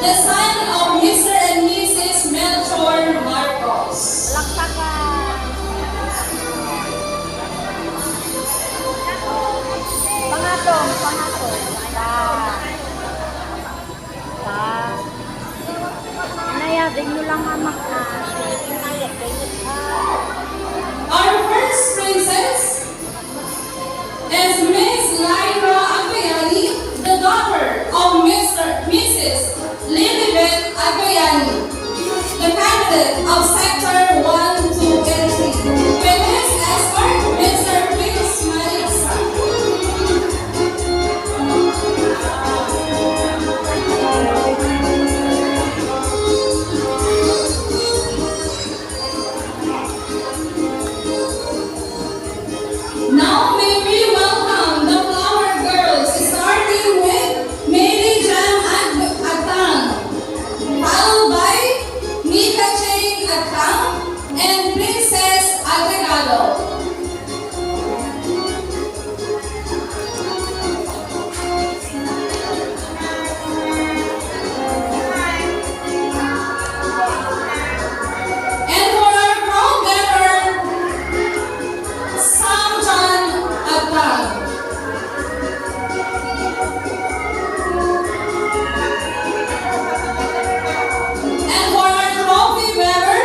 the son of Mr. and Mrs. Melchor Marcos. Lakpakan. Pangatong. Inayagin nyo lang mamak na. Our first princess is Miss Lyra Agbayani, the daughter of Mrs. Lilibet Agbayani, the candidate of Sector 1, 2, and 3, with his escort, Mr. Prince Marisa. Now may we welcome the Flower Girls, starting with Mary Jan Agtang, followed by Mika Cheng Agtang and Princess Agregado. And for our crown bearer, Sam John Agtang. And for our trophy bearer,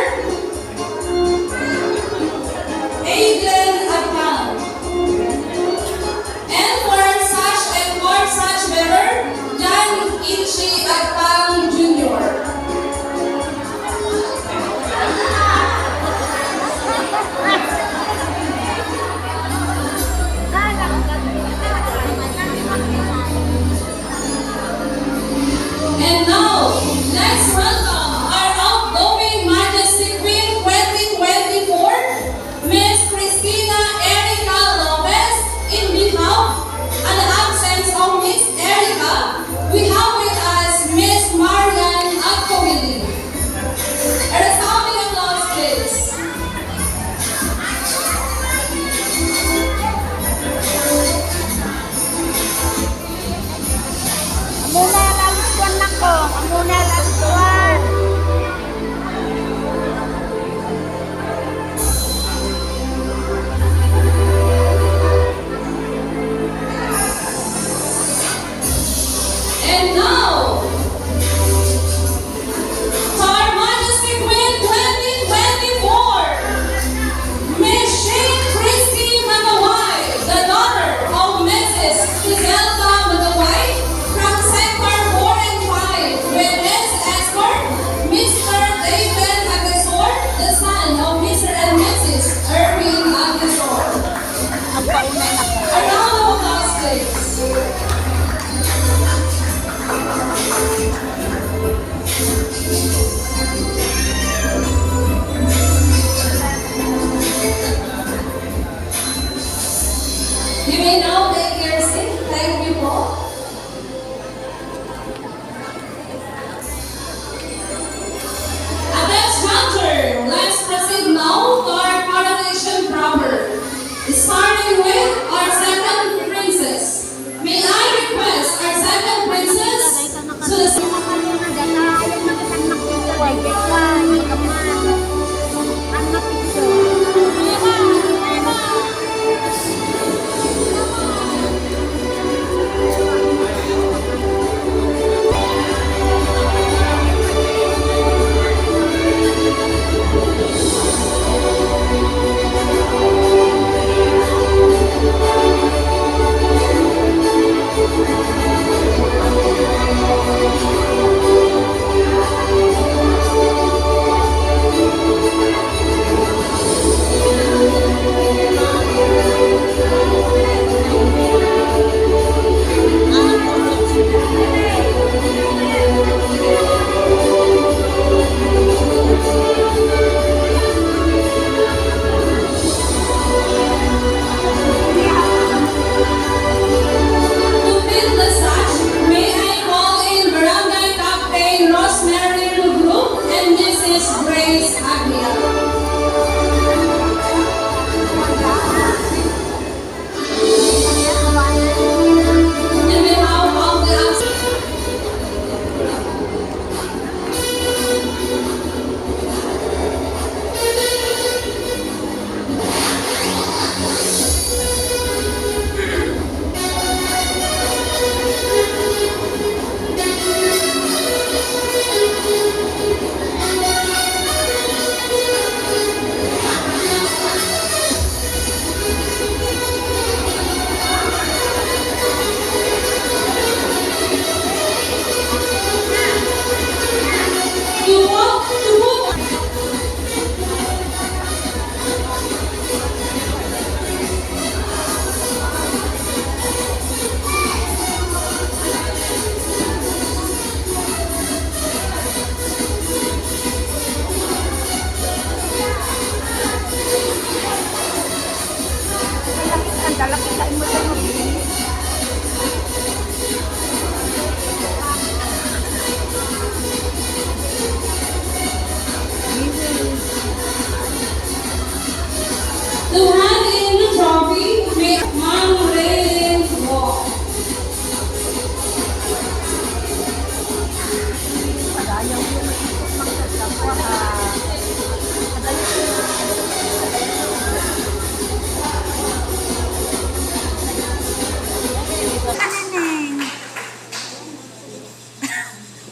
Aiden Agtang. And for our sash and court sash bearer, Jan Ichi Agtang Jr. And now, let's welcome our outgoing Majesty Queen 2024, Miss Cristina Erica Lopez. In behalf and the absence of Miss Erica, we have with us Miss Marian Agpawili. A resounding applause, please. Amuna lalituan na ko. Amuna lalituan. And now, to our Majesty Queen 2024, Miss Shane Christy Magaway, the daughter of Mrs. Giselda Magaway from Sector 4 and 5, with his escort, Mr. David Agasor, the son of Mr. and Mrs. Erwin Agasor. Ang paunay na ko. A round of applause, please. You may now take your seat. Thank you po. At this juncture, let's proceed now to our coronation proper. Starting with our second princess. May I request our second princess to the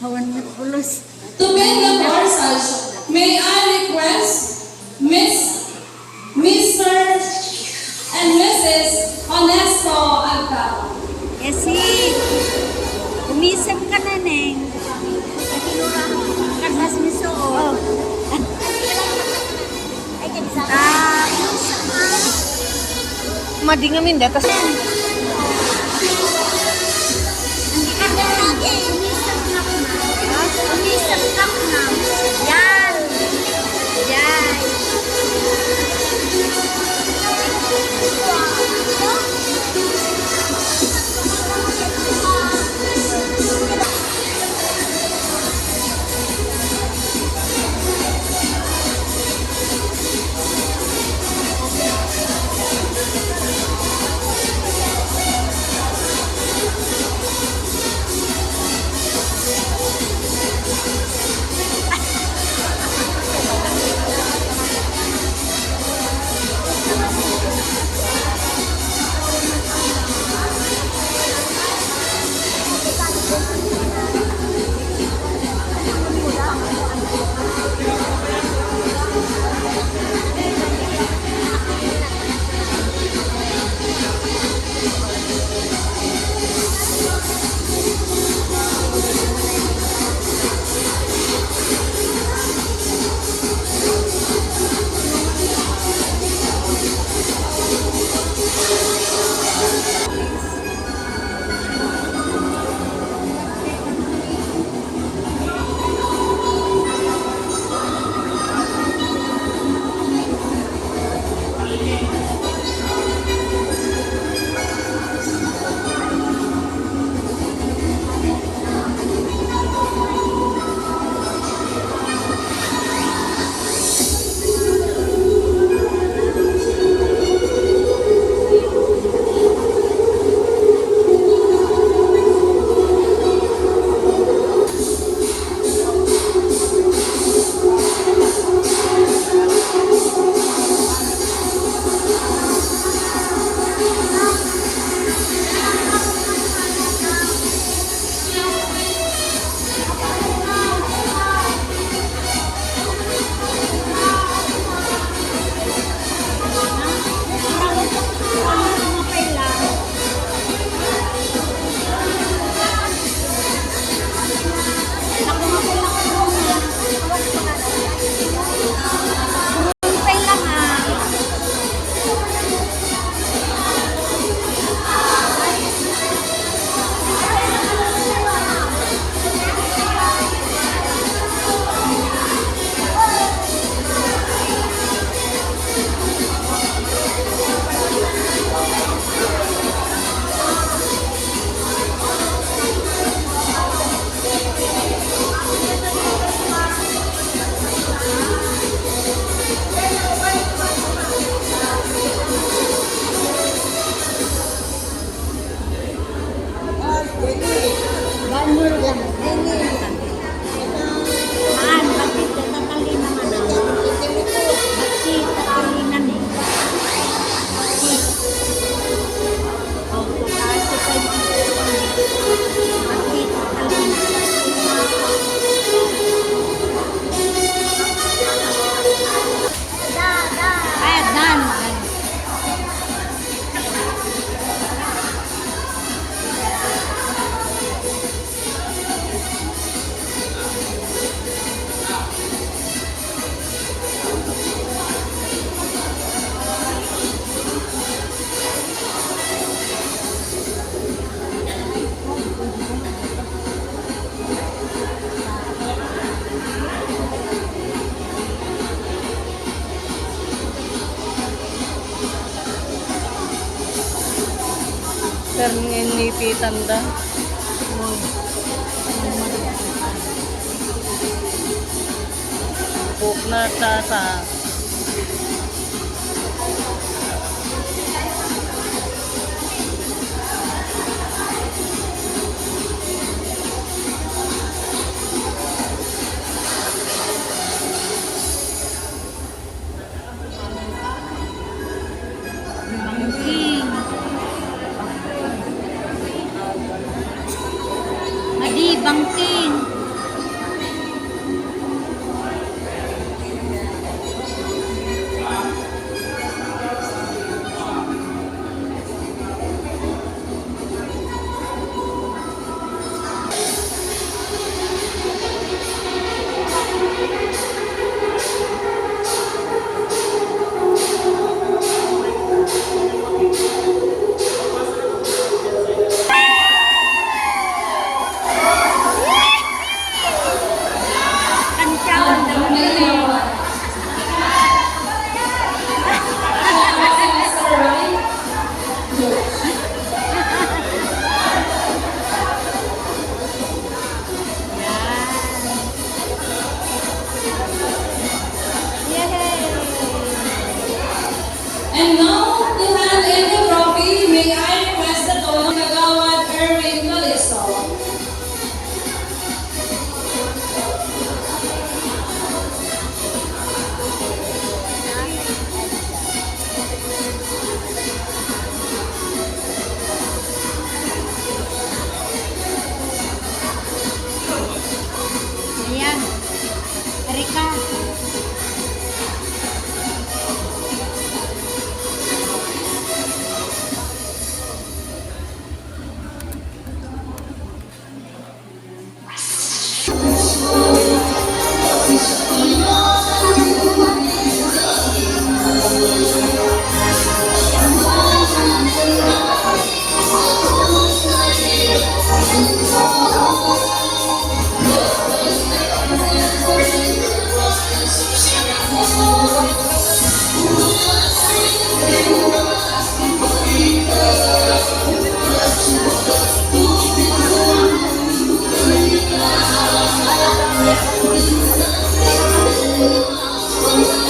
Hawan na pulos. To begin the corsage, may I request Mr. and Mrs. Honesto Alcao. Kasi, umisip ka na, Neng. Kasas mi suot. Umisip ka. Madingamin data sa Hindi ka na lagi. Umisip ka na. Umisip ka na. Yan. Yan. Ternipitan dah. Buk na sa